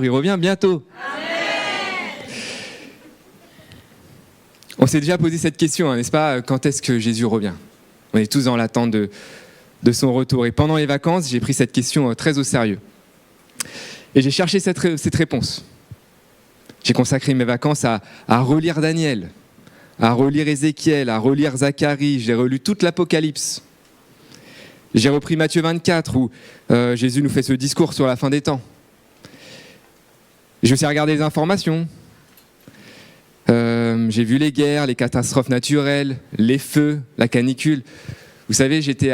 il revient bientôt. On s'est déjà posé cette question, n'est-ce pas? Quand est-ce que Jésus revient? On est tous dans l'attente de son retour. Et pendant les vacances, j'ai pris cette question très au sérieux. Et j'ai cherché cette réponse. J'ai consacré mes vacances à relire Daniel, à relire Ézéchiel, à relire Zacharie. J'ai relu toute l'Apocalypse. J'ai repris Matthieu 24, où Jésus nous fait ce discours sur la fin des temps. J'ai aussi regardé les informations. J'ai vu les guerres, les catastrophes naturelles, les feux, la canicule. Vous savez, j'étais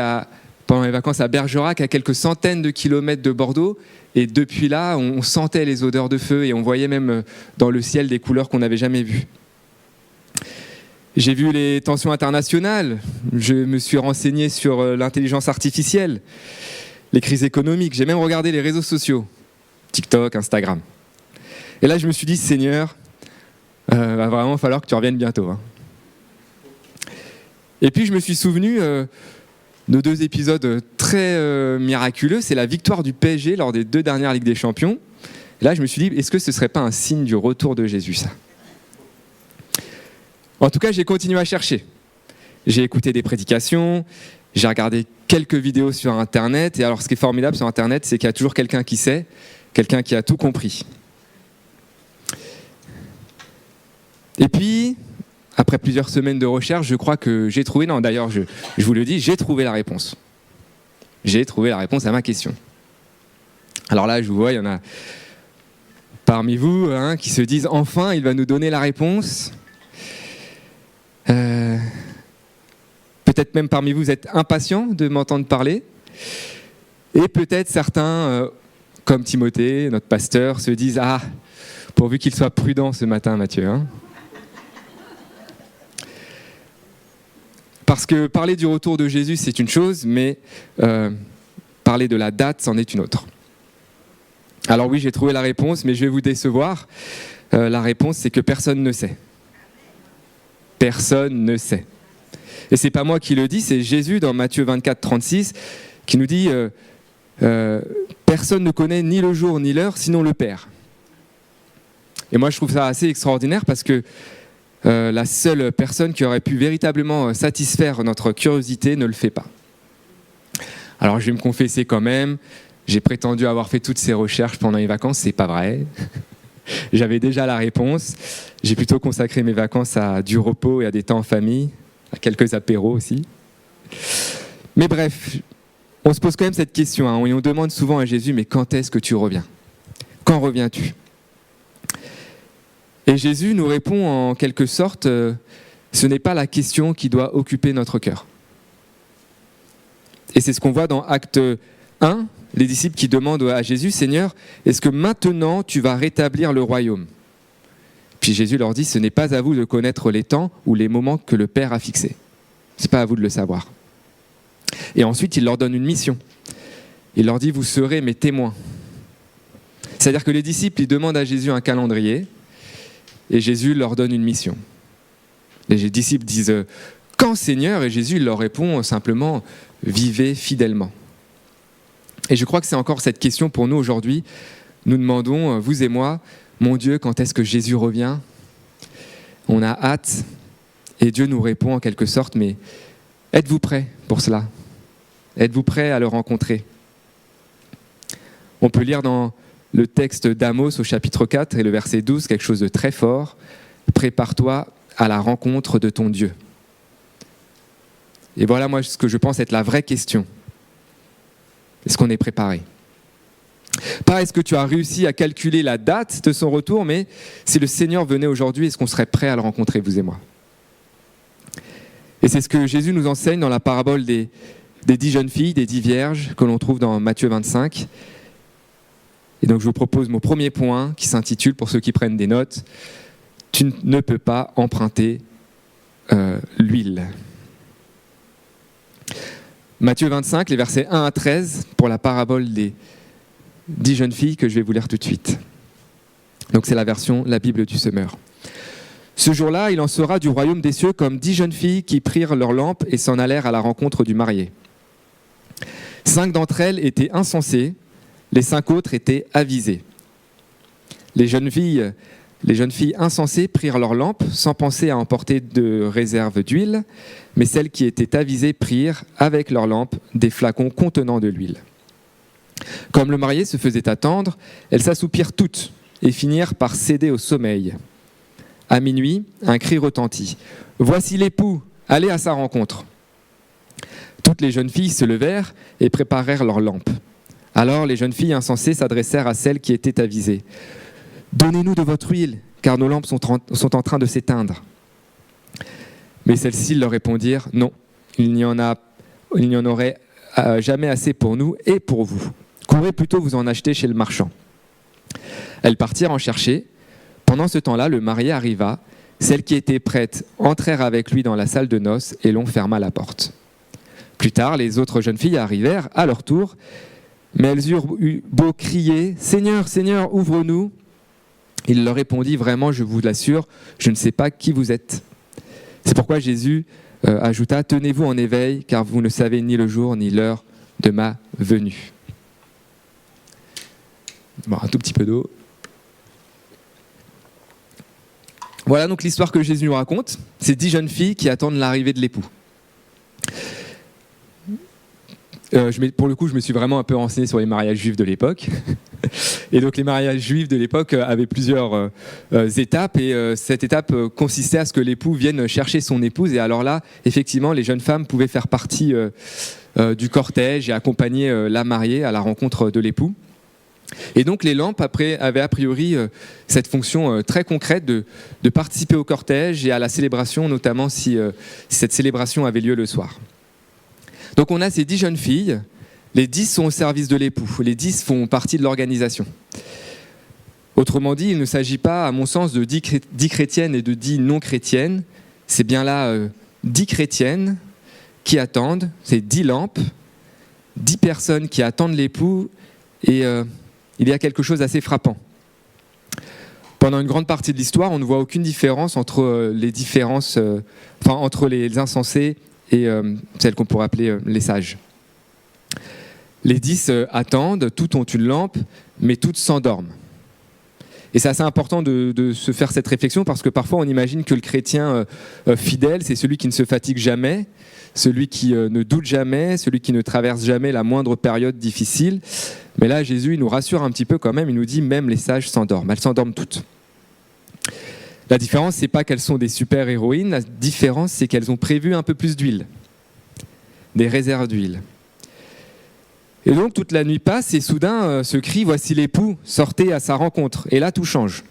pendant les vacances à Bergerac, à quelques centaines de kilomètres de Bordeaux, et depuis là, on sentait les odeurs de feu et on voyait même dans le ciel des couleurs qu'on n'avait jamais vues. J'ai vu les tensions internationales, je me suis renseigné sur l'intelligence artificielle, les crises économiques, j'ai même regardé les réseaux sociaux, TikTok, Instagram. Et là, je me suis dit, Seigneur, va vraiment falloir que tu reviennes bientôt. Et puis, je me suis souvenu de 2 épisodes très miraculeux. C'est la victoire du PSG lors des 2 dernières Ligues des Champions. Et là, je me suis dit, est-ce que ce ne serait pas un signe du retour de Jésus, ça? En tout cas, j'ai continué à chercher. J'ai écouté des prédications, j'ai regardé quelques vidéos sur Internet. Et alors, ce qui est formidable sur Internet, c'est qu'il y a toujours quelqu'un qui sait, quelqu'un qui a tout compris. Et puis, après plusieurs semaines de recherche, je crois que j'ai trouvé, non d'ailleurs je vous le dis, j'ai trouvé la réponse. J'ai trouvé la réponse à ma question. Alors là, je vous vois, il y en a parmi vous qui se disent, enfin, il va nous donner la réponse. Peut-être même parmi vous êtes impatients de m'entendre parler. Et peut-être certains, comme Timothée, notre pasteur, se disent, pourvu qu'il soit prudent ce matin, Mathieu. Parce que parler du retour de Jésus, c'est une chose, mais parler de la date, c'en est une autre. Alors oui, j'ai trouvé la réponse, mais je vais vous décevoir. La réponse, c'est que personne ne sait. Personne ne sait. Et c'est pas moi qui le dis, c'est Jésus dans Matthieu 24, 36, qui nous dit personne ne connaît ni le jour ni l'heure, sinon le Père. Et moi, je trouve ça assez extraordinaire parce que la seule personne qui aurait pu véritablement satisfaire notre curiosité ne le fait pas. Alors je vais me confesser quand même, j'ai prétendu avoir fait toutes ces recherches pendant les vacances, c'est pas vrai. J'avais déjà la réponse, j'ai plutôt consacré mes vacances à du repos et à des temps en famille, à quelques apéros aussi. Mais bref, on se pose quand même cette question, et on demande souvent à Jésus, mais quand est-ce que tu reviens? Quand reviens-tu? Et Jésus nous répond en quelque sorte, ce n'est pas la question qui doit occuper notre cœur. Et c'est ce qu'on voit dans Acte 1, les disciples qui demandent à Jésus, Seigneur, est-ce que maintenant tu vas rétablir le royaume? Puis Jésus leur dit, ce n'est pas à vous de connaître les temps ou les moments que le Père a fixés. Ce n'est pas à vous de le savoir. Et ensuite, il leur donne une mission. Il leur dit, vous serez mes témoins. C'est-à-dire que les disciples, ils demandent à Jésus un calendrier, et Jésus leur donne une mission. Les disciples disent « Quand Seigneur ?» Et Jésus leur répond simplement « Vivez fidèlement ». Et je crois que c'est encore cette question pour nous aujourd'hui. Nous demandons, vous et moi, « Mon Dieu, quand est-ce que Jésus revient ?» On a hâte, et Dieu nous répond en quelque sorte « Mais êtes-vous prêts pour cela? Êtes-vous prêts à le rencontrer ?» On peut lire dans le texte d'Amos au chapitre 4 et le verset 12, quelque chose de très fort. « Prépare-toi à la rencontre de ton Dieu. » Et voilà, moi, ce que je pense être la vraie question. Est-ce qu'on est préparé? Pas est-ce que tu as réussi à calculer la date de son retour, mais si le Seigneur venait aujourd'hui, est-ce qu'on serait prêt à le rencontrer, vous et moi? Et c'est ce que Jésus nous enseigne dans la parabole des 10 jeunes filles, des 10 vierges, que l'on trouve dans Matthieu 25. Et donc je vous propose mon premier point qui s'intitule, pour ceux qui prennent des notes, « Tu ne peux pas emprunter l'huile ». Matthieu 25, les versets 1 à 13, pour la parabole des 10 jeunes filles que je vais vous lire tout de suite. Donc c'est la Bible du semeur. « Ce jour-là, il en sera du royaume des cieux comme 10 jeunes filles qui prirent leurs lampes et s'en allèrent à la rencontre du marié. 5 d'entre elles étaient insensées, les 5 autres étaient avisées. Les jeunes filles insensées prirent leurs lampes sans penser à emporter de réserve d'huile, mais celles qui étaient avisées prirent, avec leurs lampes, des flacons contenant de l'huile. Comme le marié se faisait attendre, elles s'assoupirent toutes et finirent par céder au sommeil. À minuit, un cri retentit. « Voici l'époux, allez à sa rencontre !» Toutes les jeunes filles se levèrent et préparèrent leurs lampes. Alors les jeunes filles insensées s'adressèrent à celles qui étaient avisées. « Donnez-nous de votre huile, car nos lampes sont en train de s'éteindre. » Mais celles-ci leur répondirent « Non, il n'y en aurait jamais assez pour nous et pour vous. Courez plutôt vous en acheter chez le marchand. » Elles partirent en chercher. Pendant ce temps-là, le marié arriva. Celles qui étaient prêtes entrèrent avec lui dans la salle de noces et l'on ferma la porte. Plus tard, les autres jeunes filles arrivèrent à leur tour, mais elles eurent beau crier « Seigneur, Seigneur, ouvre-nous !» Il leur répondit « Vraiment, je vous l'assure, je ne sais pas qui vous êtes. » C'est pourquoi Jésus ajouta « Tenez-vous en éveil, car vous ne savez ni le jour ni l'heure de ma venue. » Bon, un tout petit peu d'eau. Voilà donc l'histoire que Jésus nous raconte. Ces 10 jeunes filles qui attendent l'arrivée de l'époux. Pour le coup, je me suis vraiment un peu renseigné sur les mariages juifs de l'époque. Et donc les mariages juifs de l'époque avaient plusieurs étapes. Et cette étape consistait à ce que l'époux vienne chercher son épouse. Et alors là, effectivement, les jeunes femmes pouvaient faire partie du cortège et accompagner la mariée à la rencontre de l'époux. Et donc les lampes avaient a priori cette fonction très concrète de participer au cortège et à la célébration, notamment si cette célébration avait lieu le soir. Donc on a ces 10 jeunes filles, les 10 sont au service de l'époux, les 10 font partie de l'organisation. Autrement dit, il ne s'agit pas, à mon sens, de 10 chrétiennes et de 10 non-chrétiennes, c'est bien là 10 chrétiennes qui attendent, c'est 10 lampes, 10 personnes qui attendent l'époux et il y a quelque chose d'assez frappant. Pendant une grande partie de l'histoire, on ne voit aucune différence entre entre les insensés et celles qu'on pourrait appeler les sages. Les 10 attendent, toutes ont une lampe, mais toutes s'endorment. Et c'est assez important de se faire cette réflexion parce que parfois on imagine que le chrétien fidèle, c'est celui qui ne se fatigue jamais, celui qui ne doute jamais, celui qui ne traverse jamais la moindre période difficile. Mais là, Jésus il nous rassure un petit peu quand même, il nous dit même les sages s'endorment, elles s'endorment toutes. La différence, c'est pas qu'elles sont des super-héroïnes, la différence, c'est qu'elles ont prévu un peu plus d'huile, des réserves d'huile. Et donc, toute la nuit passe et soudain, ce cri « Voici l'époux, sortez à sa rencontre ». Et là, tout change.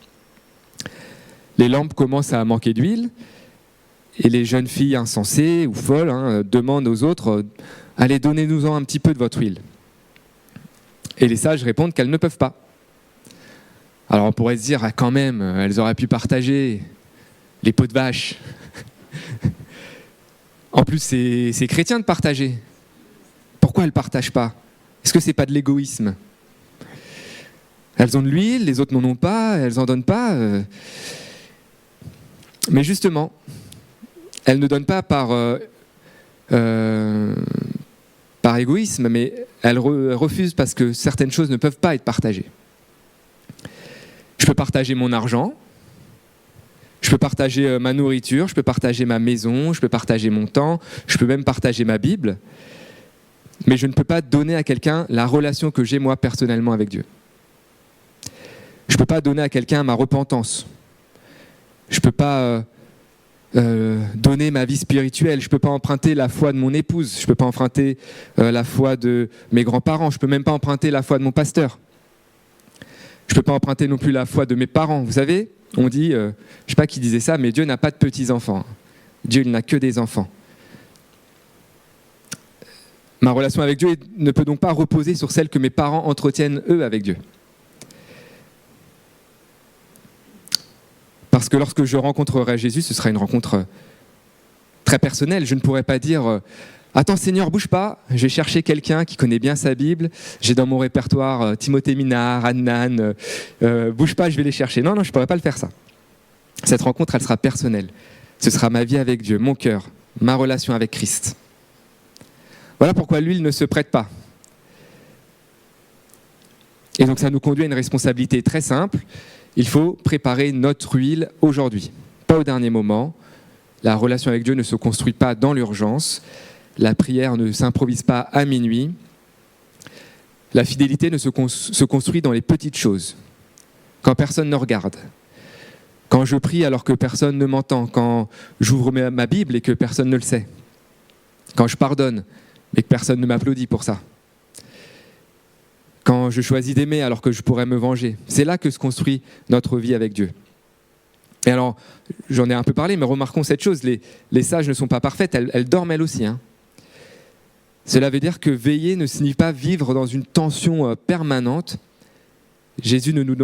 Les lampes commencent à manquer d'huile et les jeunes filles insensées ou folles demandent aux autres « Allez, donnez-nous-en un petit peu de votre huile ». Et les sages répondent qu'elles ne peuvent pas. Alors on pourrait se dire, ah, quand même, elles auraient pu partager les peaux de vache. En plus, c'est chrétien de partager. Pourquoi elles ne partagent pas ? Est-ce que ce n'est pas de l'égoïsme ? Elles ont de l'huile, les autres n'en ont pas, elles n'en donnent pas. Mais justement, elles ne donnent pas par égoïsme, mais elles refusent parce que certaines choses ne peuvent pas être partagées. Je peux partager mon argent, je peux partager ma nourriture, je peux partager ma maison, je peux partager mon temps, je peux même partager ma Bible, mais je ne peux pas donner à quelqu'un la relation que j'ai moi personnellement avec Dieu. Je ne peux pas donner à quelqu'un ma repentance. Je ne peux pas donner ma vie spirituelle. Je ne peux pas emprunter la foi de mon épouse. Je ne peux pas emprunter la foi de mes grands-parents. Je ne peux même pas emprunter la foi de mon pasteur. Je ne peux pas emprunter non plus la foi de mes parents. Vous savez, on dit, je ne sais pas qui disait ça, mais Dieu n'a pas de petits-enfants. Dieu, il n'a que des enfants. Ma relation avec Dieu ne peut donc pas reposer sur celle que mes parents entretiennent, eux, avec Dieu. Parce que lorsque je rencontrerai Jésus, ce sera une rencontre très personnelle. Je ne pourrai pas dire « Attends Seigneur, bouge pas, je vais chercher quelqu'un qui connaît bien sa Bible. J'ai dans mon répertoire Timothée Minard, Adnan, bouge pas, je vais les chercher. » Non, je ne pourrai pas le faire ça. Cette rencontre, elle sera personnelle. Ce sera ma vie avec Dieu, mon cœur, ma relation avec Christ. Voilà pourquoi l'huile ne se prête pas. Et donc ça nous conduit à une responsabilité très simple. il faut préparer notre huile aujourd'hui, pas au dernier moment. La relation avec Dieu ne se construit pas dans l'urgence. La prière ne s'improvise pas à minuit. La fidélité ne se construit dans les petites choses, quand personne ne regarde. Quand je prie alors que personne ne m'entend, quand j'ouvre ma Bible et que personne ne le sait, quand je pardonne mais que personne ne m'applaudit pour ça, quand je choisis d'aimer alors que je pourrais me venger. C'est là que se construit notre vie avec Dieu. Et alors, j'en ai un peu parlé, mais remarquons cette chose, les sages ne sont pas parfaites, elles dorment elles aussi. Cela veut dire que veiller ne signifie pas vivre dans une tension permanente. Jésus ne nous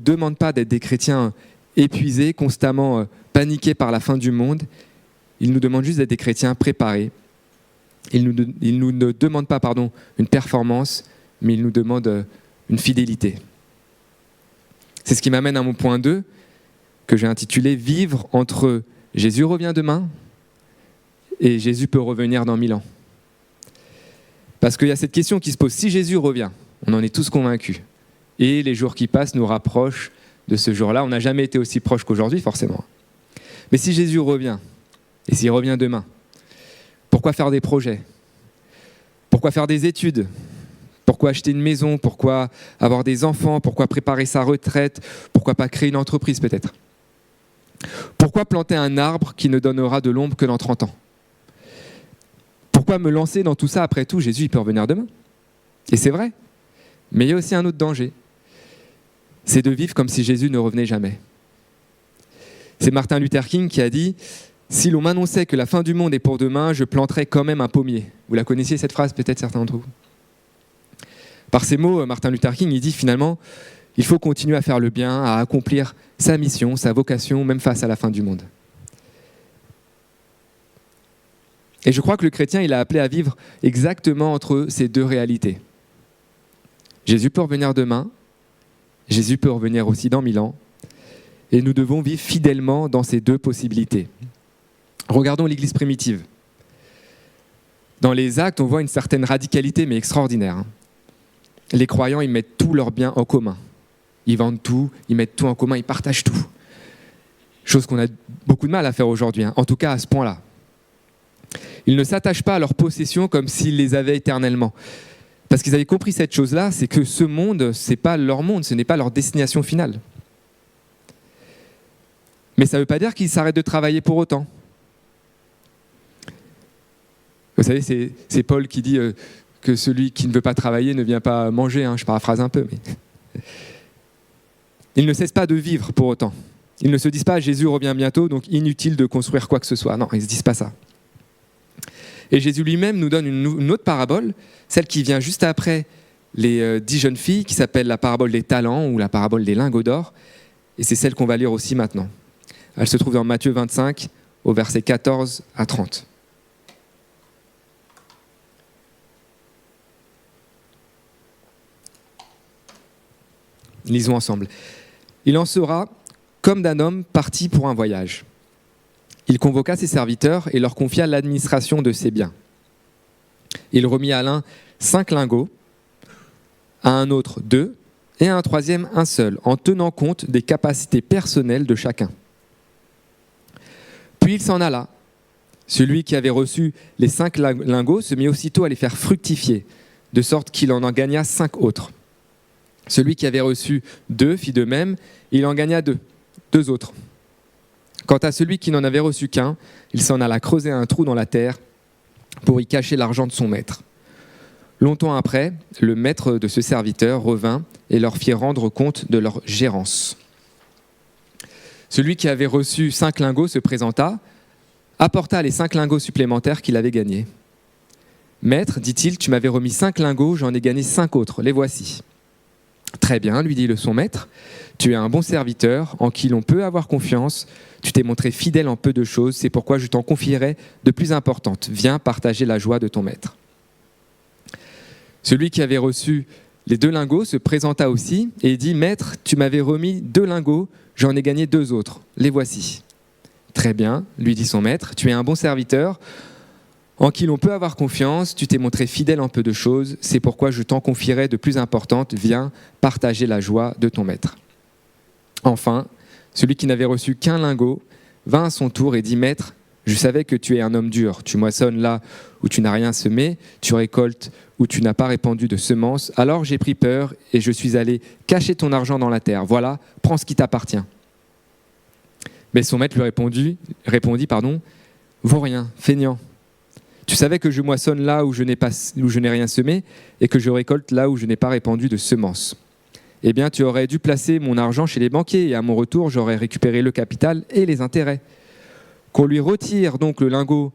demande pas d'être des chrétiens épuisés, constamment paniqués par la fin du monde. Il nous demande juste d'être des chrétiens préparés. Il nous ne demande pas une performance, mais il nous demande une fidélité. C'est ce qui m'amène à mon point 2, que j'ai intitulé « Vivre entre Jésus revient demain et Jésus peut revenir dans 1000 ans ». Parce qu'il y a cette question qui se pose, si Jésus revient, on en est tous convaincus, et les jours qui passent nous rapprochent de ce jour-là, on n'a jamais été aussi proche qu'aujourd'hui forcément. Mais si Jésus revient, et s'il revient demain, pourquoi faire des projets ? Pourquoi faire des études ? Pourquoi acheter une maison ? Pourquoi avoir des enfants ? Pourquoi préparer sa retraite ? Pourquoi pas créer une entreprise peut-être ? Pourquoi planter un arbre qui ne donnera de l'ombre que dans 30 ans ? Pourquoi me lancer dans tout ça ? Après tout, Jésus il peut revenir demain. Et c'est vrai. Mais il y a aussi un autre danger. C'est de vivre comme si Jésus ne revenait jamais. C'est Martin Luther King qui a dit « Si l'on m'annonçait que la fin du monde est pour demain, je planterais quand même un pommier. » Vous la connaissiez cette phrase, peut-être certains d'entre vous. Par ces mots, Martin Luther King il dit finalement « Il faut continuer à faire le bien, à accomplir sa mission, sa vocation, même face à la fin du monde. » Et je crois que le chrétien, il a appelé à vivre exactement entre ces deux réalités. Jésus peut revenir demain, Jésus peut revenir aussi dans 1000 ans, et nous devons vivre fidèlement dans ces deux possibilités. Regardons l'Église primitive. Dans les actes, on voit une certaine radicalité, mais extraordinaire. Les croyants, ils mettent tous leurs biens en commun. Ils vendent tout, ils mettent tout en commun, ils partagent tout. Chose qu'on a beaucoup de mal à faire aujourd'hui, en tout cas à ce point-là. Ils ne s'attachent pas à leurs possessions comme s'ils les avaient éternellement. Parce qu'ils avaient compris cette chose-là, c'est que ce monde, ce n'est pas leur monde, ce n'est pas leur destination finale. Mais ça ne veut pas dire qu'ils s'arrêtent de travailler pour autant. Vous savez, c'est Paul qui dit que celui qui ne veut pas travailler ne vient pas manger, je paraphrase un peu. Mais... Ils ne cessent pas de vivre pour autant. Ils ne se disent pas « Jésus revient bientôt, donc inutile de construire quoi que ce soit ». Non, ils ne se disent pas ça. Et Jésus lui-même nous donne une autre parabole, celle qui vient juste après les 10 jeunes filles, qui s'appelle la parabole des talents ou la parabole des lingots d'or. Et c'est celle qu'on va lire aussi maintenant. Elle se trouve dans Matthieu 25, au verset 14 à 30. Lisons ensemble. « Il en sera comme d'un homme parti pour un voyage. Il convoqua ses serviteurs et leur confia l'administration de ses biens. Il remit à l'un 5 lingots, à un autre 2, et à un troisième 1 seul, en tenant compte des capacités personnelles de chacun. Puis il s'en alla. Celui qui avait reçu les 5 lingots se mit aussitôt à les faire fructifier, de sorte qu'il en gagna 5 autres. Celui qui avait reçu 2 fit de même, il en gagna 2 autres. Quant à celui qui n'en avait reçu qu'un, il s'en alla creuser un trou dans la terre pour y cacher l'argent de son maître. Longtemps après, le maître de ce serviteur revint et leur fit rendre compte de leur gérance. Celui qui avait reçu 5 lingots se présenta, apporta les 5 lingots supplémentaires qu'il avait gagnés. « Maître, dit-il, tu m'avais remis 5 lingots, j'en ai gagné 5 autres, les voici. » « Très bien, lui dit son maître, tu es un bon serviteur en qui l'on peut avoir confiance, tu t'es montré fidèle en peu de choses, c'est pourquoi je t'en confierai de plus importantes. Viens partager la joie de ton maître. » Celui qui avait reçu les 2 lingots se présenta aussi et dit « Maître, tu m'avais remis 2 lingots, j'en ai gagné 2 autres, les voici. » « Très bien, lui dit son maître, tu es un bon serviteur en qui l'on peut avoir confiance, tu t'es montré fidèle en peu de choses, c'est pourquoi je t'en confierai de plus importantes, viens partager la joie de ton maître. » Enfin, celui qui n'avait reçu qu'un lingot vint à son tour et dit : « Maître, je savais que tu es un homme dur. Tu moissonnes là où tu n'as rien semé, tu récoltes où tu n'as pas répandu de semences. Alors j'ai pris peur et je suis allé cacher ton argent dans la terre. Voilà, prends ce qui t'appartient. » Mais son maître lui répondit, « Vaurien, feignant. Tu savais que je moissonne là où je n'ai rien semé et que je récolte là où je n'ai pas répandu de semences. Eh bien, tu aurais dû placer mon argent chez les banquiers et à mon retour, j'aurais récupéré le capital et les intérêts. Qu'on lui retire donc le lingot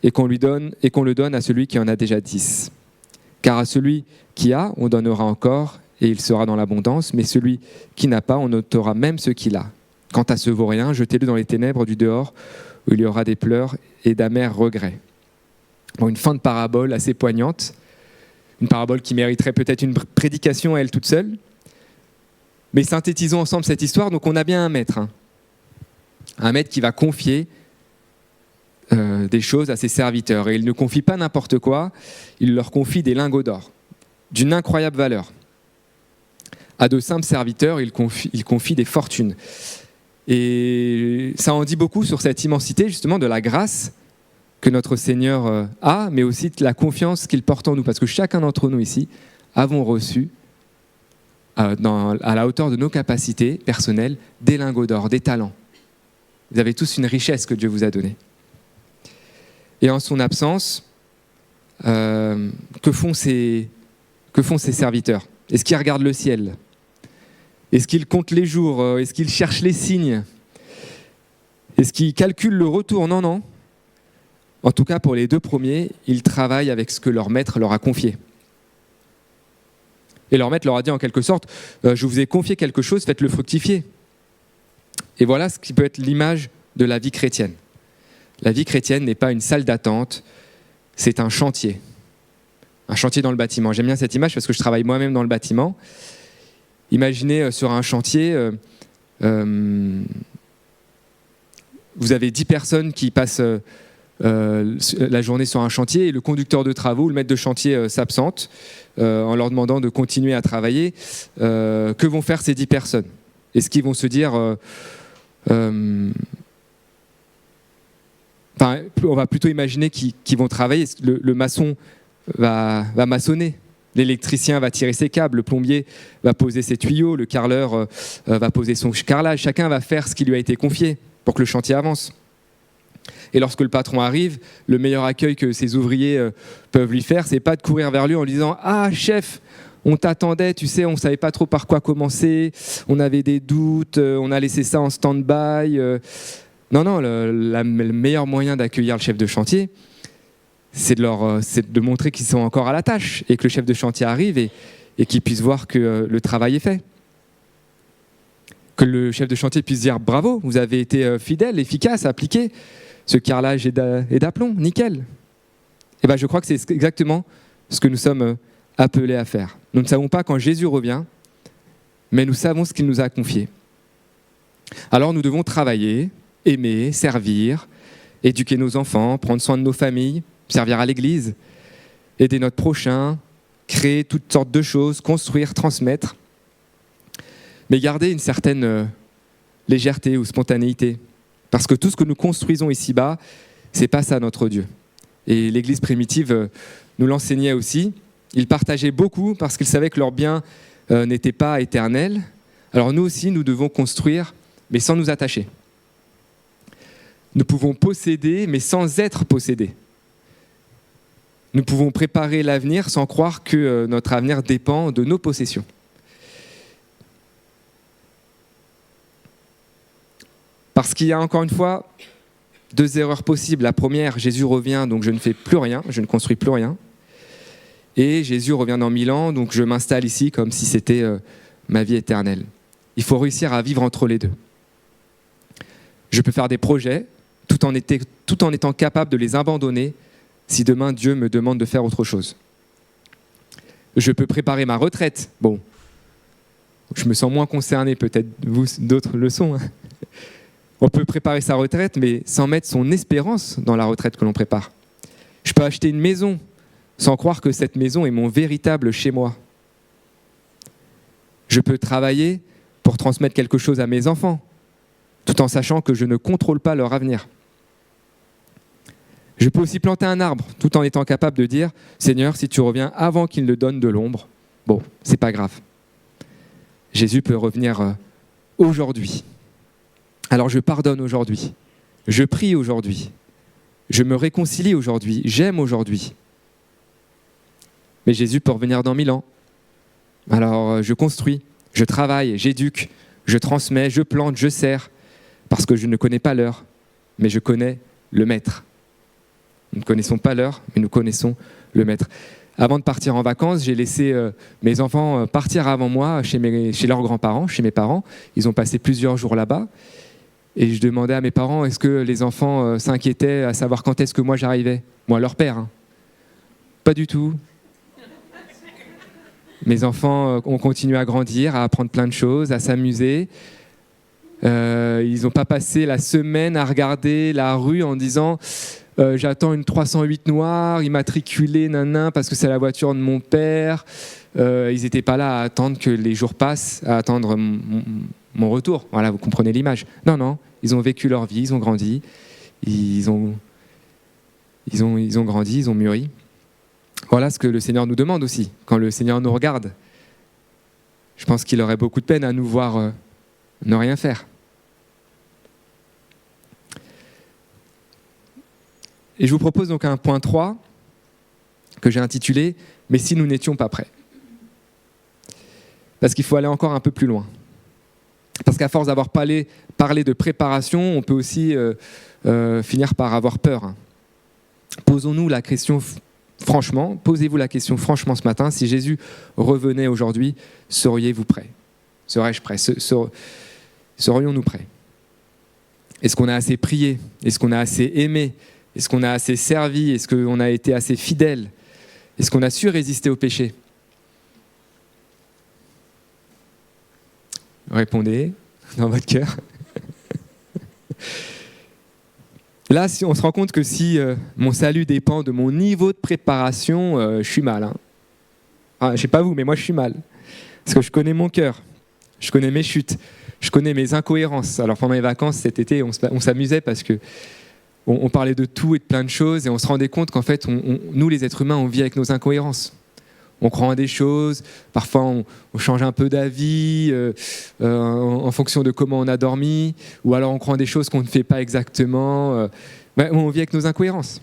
et qu'on le donne à celui qui en a déjà 10. Car à celui qui a, on donnera encore et il sera dans l'abondance, mais celui qui n'a pas, on ôtera même ce qu'il a. Quant à ce vaurien, jetez-le dans les ténèbres du dehors où il y aura des pleurs et d'amers regrets. » Bon, une fin de parabole assez poignante, une parabole qui mériterait peut-être une prédication à elle toute seule. Mais synthétisons ensemble cette histoire. Donc on a bien un maître qui va confier des choses à ses serviteurs. Et il ne confie pas n'importe quoi, il leur confie des lingots d'or, d'une incroyable valeur. À de simples serviteurs, il confie des fortunes. Et ça en dit beaucoup sur cette immensité justement de la grâce que notre Seigneur a, mais aussi de la confiance qu'il porte en nous. Parce que chacun d'entre nous ici avons reçu, à la hauteur de nos capacités personnelles, des lingots d'or, des talents. Vous avez tous une richesse que Dieu vous a donnée. Et en son absence, que font ces serviteurs ? Est-ce qu'ils regardent le ciel ? Est-ce qu'ils comptent les jours ? Est-ce qu'ils cherchent les signes ? Est-ce qu'ils calculent le retour ? Non. En tout cas, pour les 2 premiers, ils travaillent avec ce que leur maître leur a confié. Et leur maître leur a dit en quelque sorte, je vous ai confié quelque chose, faites-le fructifier. Et voilà ce qui peut être l'image de la vie chrétienne. La vie chrétienne n'est pas une salle d'attente, c'est un chantier. Un chantier dans le bâtiment. J'aime bien cette image parce que je travaille moi-même dans le bâtiment. Imaginez sur un chantier, vous avez 10 personnes qui passent la journée sur un chantier et le conducteur de travaux, le maître de chantier s'absente en leur demandant de continuer à travailler. Que vont faire ces 10 personnes ? Est-ce qu'ils vont se dire on va plutôt imaginer qu'ils vont travailler. Le maçon va maçonner, l'électricien va tirer ses câbles, le plombier va poser ses tuyaux, le carreleur va poser son carrelage. Chacun va faire ce qui lui a été confié pour que le chantier avance. Et lorsque le patron arrive, le meilleur accueil que ses ouvriers peuvent lui faire, c'est pas de courir vers lui en lui disant « Ah, chef, on t'attendait, tu sais, on savait pas trop par quoi commencer, on avait des doutes, on a laissé ça en stand-by. » Non, le meilleur moyen d'accueillir le chef de chantier, c'est de montrer qu'ils sont encore à la tâche et que le chef de chantier arrive et qu'il puisse voir que le travail est fait. Que le chef de chantier puisse dire « Bravo, vous avez été fidèle, efficace, appliqué. Ce carrelage est d'aplomb, nickel. » Et je crois que c'est exactement ce que nous sommes appelés à faire. Nous ne savons pas quand Jésus revient, mais nous savons ce qu'il nous a confié. Alors nous devons travailler, aimer, servir, éduquer nos enfants, prendre soin de nos familles, servir à l'église, aider notre prochain, créer toutes sortes de choses, construire, transmettre, mais garder une certaine légèreté ou spontanéité. Parce que tout ce que nous construisons ici-bas, c'est pas ça notre Dieu. Et l'Église primitive nous l'enseignait aussi. Ils partageaient beaucoup parce qu'ils savaient que leur bien n'était pas éternel. Alors nous aussi, nous devons construire, mais sans nous attacher. Nous pouvons posséder, mais sans être possédés. Nous pouvons préparer l'avenir sans croire que notre avenir dépend de nos possessions. Parce qu'il y a encore une fois 2 erreurs possibles. La première, Jésus revient, donc je ne fais plus rien, je ne construis plus rien. Et Jésus revient dans 1000 ans, donc je m'installe ici comme si c'était ma vie éternelle. Il faut réussir à vivre entre les deux. Je peux faire des projets tout en étant capable de les abandonner si demain Dieu me demande de faire autre chose. Je peux préparer ma retraite. Bon, je me sens moins concerné, peut-être vous, d'autres le sont. On peut préparer sa retraite, mais sans mettre son espérance dans la retraite que l'on prépare. Je peux acheter une maison sans croire que cette maison est mon véritable chez moi. Je peux travailler pour transmettre quelque chose à mes enfants, tout en sachant que je ne contrôle pas leur avenir. Je peux aussi planter un arbre, tout en étant capable de dire « Seigneur, si tu reviens avant qu'il ne donne de l'ombre, bon, c'est pas grave. » Jésus peut revenir aujourd'hui. Alors je pardonne aujourd'hui, je prie aujourd'hui, je me réconcilie aujourd'hui, j'aime aujourd'hui. Mais Jésus peut revenir dans 1000 ans. Alors je construis, je travaille, j'éduque, je transmets, je plante, je sers, parce que je ne connais pas l'heure, mais je connais le Maître. Nous ne connaissons pas l'heure, mais nous connaissons le Maître. Avant de partir en vacances, j'ai laissé mes enfants partir avant moi chez leurs grands-parents, chez mes parents. Ils ont passé plusieurs jours là-bas. Et je demandais à mes parents, est-ce que les enfants s'inquiétaient à savoir quand est-ce que moi j'arrivais ? Moi, leur père. Hein. Pas du tout. Mes enfants ont continué à grandir, à apprendre plein de choses, à s'amuser. Ils n'ont pas passé la semaine à regarder la rue en disant j'attends une 308 noire, immatriculée, parce que c'est la voiture de mon père. Ils n'étaient pas là à attendre que les jours passent, à attendre mon retour. Voilà, vous comprenez l'image. Non, ils ont vécu leur vie, ils ont grandi, ils ont grandi, ils ont mûri. Voilà ce que le Seigneur nous demande aussi, quand le Seigneur nous regarde. Je pense qu'il aurait beaucoup de peine à nous voir ne rien faire. Et je vous propose donc un point 3 que j'ai intitulé « Mais si nous n'étions pas prêts ». Parce qu'il faut aller encore un peu plus loin. Parce qu'à force d'avoir parlé de préparation, on peut aussi finir par avoir peur. Posons-nous la question franchement, posez-vous la question franchement ce matin, si Jésus revenait aujourd'hui, seriez-vous prêts ? Serais-je prêt ? Serions-nous prêts ? Est-ce qu'on a assez prié ? Est-ce qu'on a assez aimé ? Est-ce qu'on a assez servi ? Est-ce qu'on a été assez fidèle ? Est-ce qu'on a su résister au péché ? Répondez dans votre cœur. Là, on se rend compte que si mon salut dépend de mon niveau de préparation, je suis mal. Hein. Je ne sais pas vous, mais moi je suis mal. Parce que je connais mon cœur, je connais mes chutes, je connais mes incohérences. Alors pendant les vacances cet été, on s'amusait parce que on parlait de tout et de plein de choses et on se rendait compte qu'en fait, nous les êtres humains, on vit avec nos incohérences. On croit en des choses, parfois on change un peu d'avis en fonction de comment on a dormi, ou alors on croit en des choses qu'on ne fait pas exactement. On vit avec nos incohérences.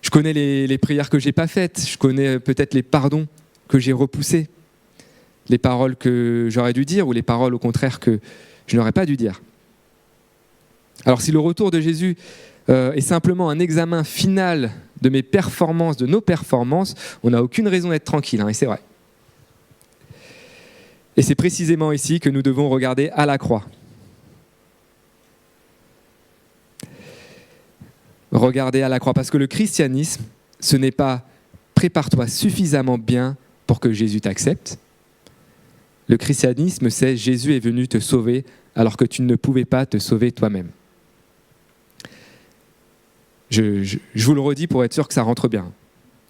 Je connais les prières que je n'ai pas faites, je connais peut-être les pardons que j'ai repoussés, les paroles que j'aurais dû dire ou les paroles au contraire que je n'aurais pas dû dire. Alors si le retour de Jésus est simplement un examen final de mes performances, de nos performances, on n'a aucune raison d'être tranquille, et c'est vrai. Et c'est précisément ici que nous devons regarder à la croix. Regarder à la croix, parce que le christianisme, ce n'est pas « prépare-toi suffisamment bien pour que Jésus t'accepte ». Le christianisme, c'est « Jésus est venu te sauver alors que tu ne pouvais pas te sauver toi-même ». Je vous le redis pour être sûr que ça rentre bien.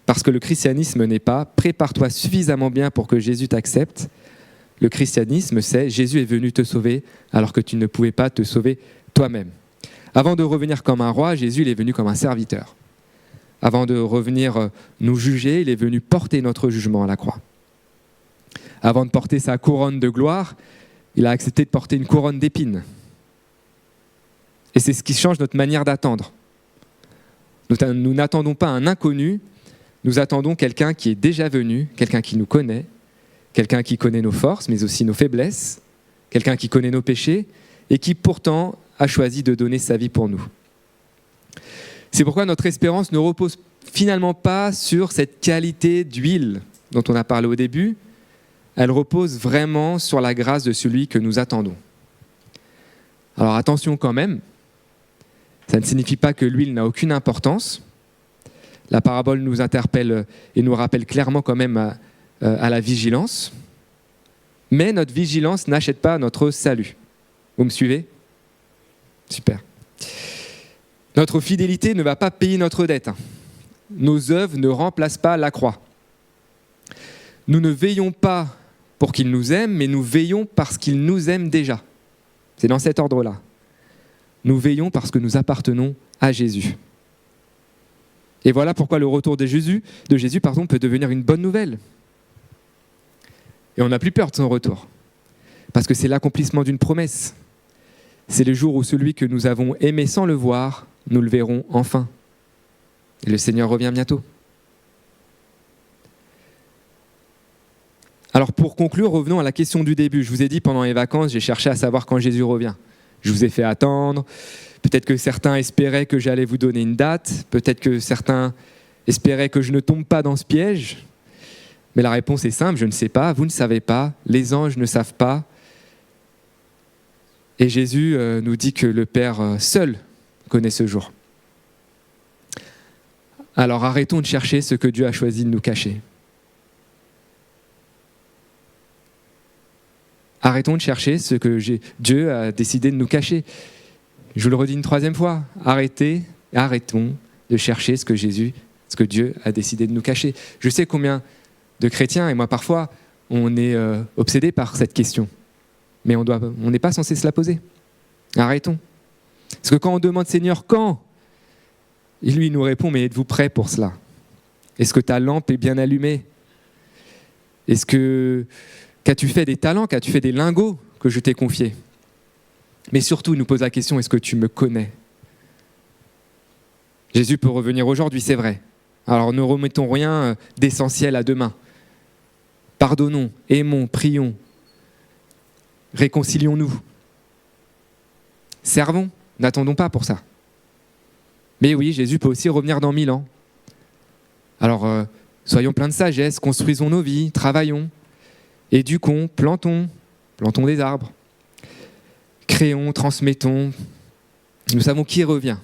Parce que le christianisme n'est pas « prépare-toi suffisamment bien pour que Jésus t'accepte ». Le christianisme, c'est « Jésus est venu te sauver alors que tu ne pouvais pas te sauver toi-même ». Avant de revenir comme un roi, Jésus il est venu comme un serviteur. Avant de revenir nous juger, il est venu porter notre jugement à la croix. Avant de porter sa couronne de gloire, il a accepté de porter une couronne d'épines. Et c'est ce qui change notre manière d'attendre. Nous n'attendons pas un inconnu, nous attendons quelqu'un qui est déjà venu, quelqu'un qui nous connaît, quelqu'un qui connaît nos forces, mais aussi nos faiblesses, quelqu'un qui connaît nos péchés et qui pourtant a choisi de donner sa vie pour nous. C'est pourquoi notre espérance ne repose finalement pas sur cette qualité d'huile dont on a parlé au début, elle repose vraiment sur la grâce de celui que nous attendons. Alors attention quand même, ça ne signifie pas que l'huile n'a aucune importance. La parabole nous interpelle et nous rappelle clairement quand même à la vigilance. Mais notre vigilance n'achète pas notre salut. Vous me suivez ? Super. Notre fidélité ne va pas payer notre dette. Nos œuvres ne remplacent pas la croix. Nous ne veillons pas pour qu'il nous aime, mais nous veillons parce qu'il nous aime déjà. C'est dans cet ordre-là. Nous veillons parce que nous appartenons à Jésus. Et voilà pourquoi le retour de Jésus peut devenir une bonne nouvelle. Et on n'a plus peur de son retour, parce que c'est l'accomplissement d'une promesse. C'est le jour où celui que nous avons aimé sans le voir, nous le verrons enfin. Et le Seigneur revient bientôt. Alors pour conclure, revenons à la question du début. Je vous ai dit, pendant les vacances, j'ai cherché à savoir quand Jésus revient. Je vous ai fait attendre. Peut-être que certains espéraient que j'allais vous donner une date. Peut-être que certains espéraient que je ne tombe pas dans ce piège. Mais la réponse est simple, je ne sais pas, vous ne savez pas, les anges ne savent pas. Et Jésus nous dit que le Père seul connaît ce jour. Alors arrêtons de chercher ce que Dieu a choisi de nous cacher. Arrêtons de chercher ce que Dieu a décidé de nous cacher. Je vous le redis une troisième fois, arrêtons de chercher ce que Dieu a décidé de nous cacher. Je sais combien de chrétiens, et moi parfois, on est obsédé par cette question. Mais on n'est pas censé se la poser. Arrêtons. Parce que quand on demande Seigneur, quand ? Et lui, il nous répond, mais êtes-vous prêts pour cela ? Est-ce que ta lampe est bien allumée ? Qu'as-tu fait des talents ? Qu'as-tu fait des lingots que je t'ai confiés ? Mais surtout, il nous pose la question, est-ce que tu me connais ? Jésus peut revenir aujourd'hui, c'est vrai. Alors ne remettons rien d'essentiel à demain. Pardonnons, aimons, prions, réconcilions-nous. Servons, n'attendons pas pour ça. Mais oui, Jésus peut aussi revenir dans 1000 ans. Alors, soyons pleins de sagesse, construisons nos vies, travaillons, éduquons, plantons des arbres, créons, transmettons. Nous savons qui revient.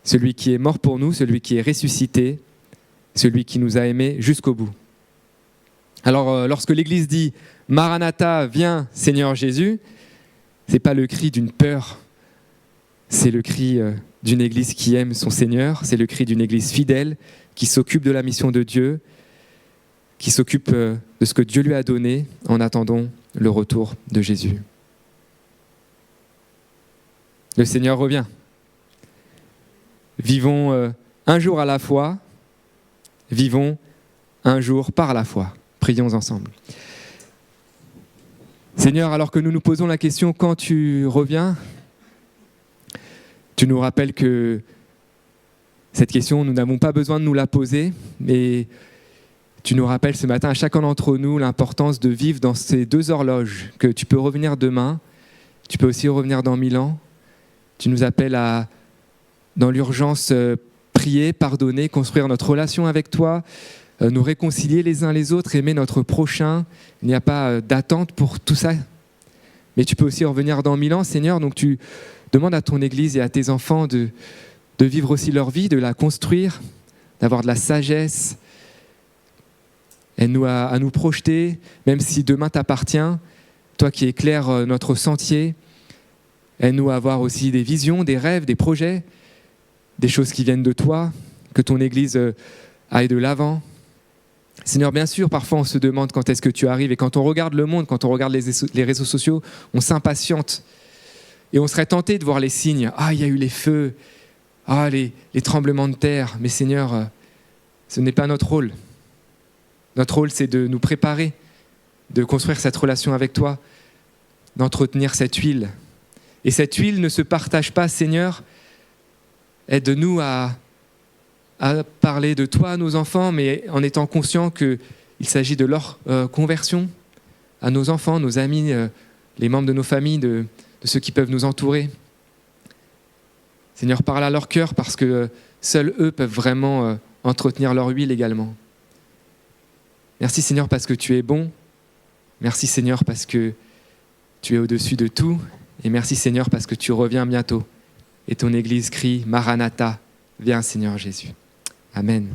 Celui qui est mort pour nous, celui qui est ressuscité, celui qui nous a aimés jusqu'au bout. Alors, lorsque l'Église dit « Maranatha, viens, Seigneur Jésus », ce n'est pas le cri d'une peur, c'est le cri d'une Église qui aime son Seigneur, c'est le cri d'une Église fidèle qui s'occupe de la mission de Dieu, qui s'occupe de ce que Dieu lui a donné en attendant le retour de Jésus. Le Seigneur revient. Vivons un jour à la fois, vivons un jour par la foi. Prions ensemble. Seigneur, alors que nous nous posons la question « Quand tu reviens ?», tu nous rappelles que cette question, nous n'avons pas besoin de nous la poser, mais tu nous rappelles ce matin à chacun d'entre nous l'importance de vivre dans ces deux horloges, que tu peux revenir demain, tu peux aussi revenir dans 1000 ans. Tu nous appelles à, dans l'urgence, prier, pardonner, construire notre relation avec toi, nous réconcilier les uns les autres, aimer notre prochain. Il n'y a pas d'attente pour tout ça. Mais tu peux aussi revenir dans 1000 ans, Seigneur. Donc tu demandes à ton Église et à tes enfants de vivre aussi leur vie, de la construire, d'avoir de la sagesse. Aide-nous à nous projeter, même si demain t'appartient, toi qui éclaires notre sentier. Aide-nous à avoir aussi des visions, des rêves, des projets, des choses qui viennent de toi, que ton Église aille de l'avant. Seigneur, bien sûr, parfois on se demande quand est-ce que tu arrives, et quand on regarde le monde, quand on regarde les réseaux sociaux, on s'impatiente et on serait tenté de voir les signes. Ah, il y a eu les feux, ah, les tremblements de terre. Mais Seigneur, ce n'est pas notre rôle. Notre rôle, c'est de nous préparer, de construire cette relation avec toi, d'entretenir cette huile. Et cette huile ne se partage pas, Seigneur. Aide-nous à parler de toi à nos enfants, mais en étant conscient qu'il s'agit de leur conversion, à nos enfants, nos amis, les membres de nos familles, de ceux qui peuvent nous entourer. Seigneur, parle à leur cœur, parce que seuls eux peuvent vraiment entretenir leur huile également. Merci Seigneur parce que tu es bon. Merci Seigneur parce que tu es au-dessus de tout. Et merci Seigneur parce que tu reviens bientôt. Et ton Église crie « Maranatha ». Viens Seigneur Jésus. Amen.